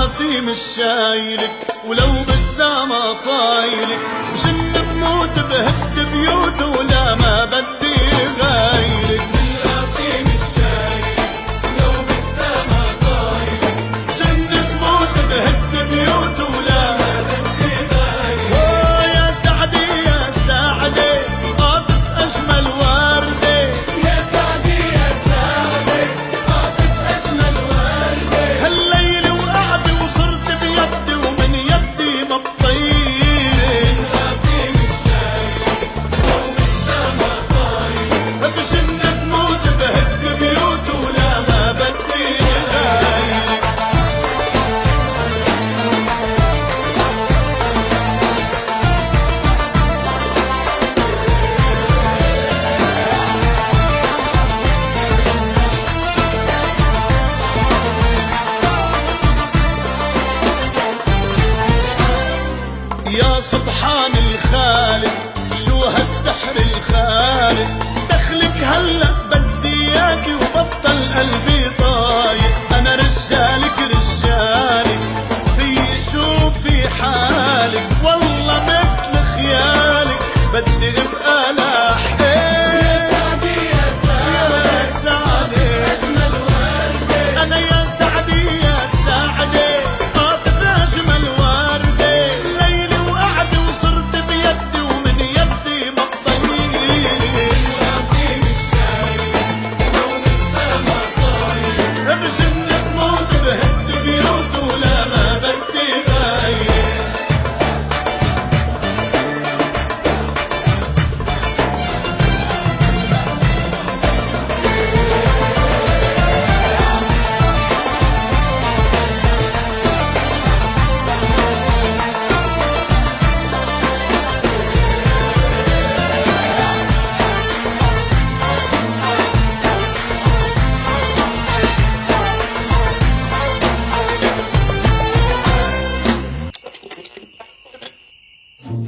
راسي مش شايلك، ولو بالسما طايلك بجن بموت بهد بيوت ولا ما بدي غايلك. من راسي مش شايلك ولو بالسما طايلك بجن بموت بهد بيوت ولا ما بدي غايلك. يا سعدي يا سعدي قاطف أجمل وردة، يا سعدي يا سعدي قاطف أجمل وردة. هالليل وقعدي وصرت بيدي ومن يدي ما بطيلك. من راسي مش شايلك ولو بالسما طايلك بجن بموت بهد بيوت ولا ما بدي غايلك. يا سبحان الخالق شو هالسحر الخالق، دخلك هلا بدي اياكي وبطل قلبي طايق. انا رجالك رجالك في شوفي حالك، والله مثل خيالك بدي ابقى لاحق. يا سعدي يا يا سعدي أجمل وردة. انا يا سعدي يا سعدي قاطف اجمل وردة، ليلي وقعدي وصرت بيدي ومن يدي ما بطيلك. راسي مش شايلك ولو بالسما طايلك بجن بموت بهد بيوت ولا ما بدي غايلك.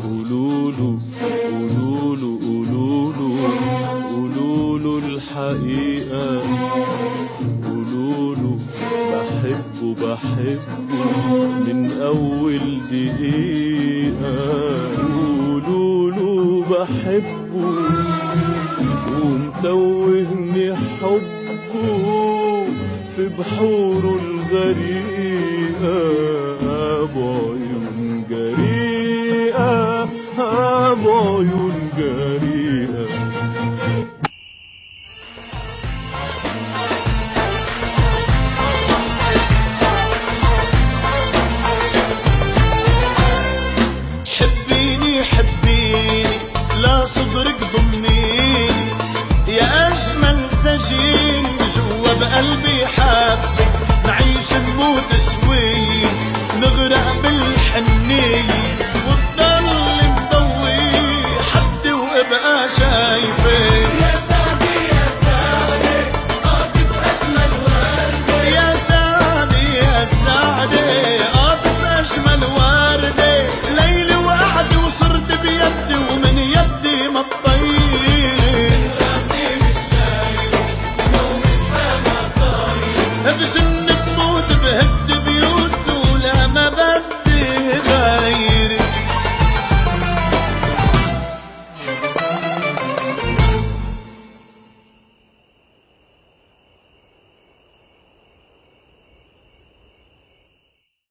قولولو قولولو قولولو قولولو الحقيقة، قولولو بحبه بحبه من أول دقيقة. قولولو بحبه ومتوهني حبه في بحوره الغريقة. بعيون جريئة بعيون جريئة. حبيني حبيني لا صدرك ضميني، يا أجمل سجين جوا بقلبي حابسك. نعيش نموت شوي نغرق بالحنية وتضل مضوي حدي وابقى شايفك. يا سعدي يا سعدي قاطف أجمل وردة. يا سعدي يا سعدي قاطف أجمل وردة، ليلي وقعدي وصرت بيدي ومن يدي ما بطيلك. راسي مش شايلك ولو بالسما طايلك بجن بموت بهد بيوت ولا ما بدي غيرك.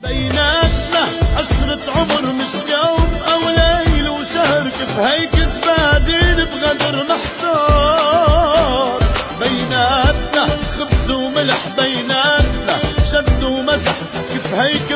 بيناتنا عشرة عمر مش يوم أو ليل وشهر، كيف هيك تبادل بغدر محتار. بيناتنا خبز وملح، بيناتنا شد ومزح، كيف هيك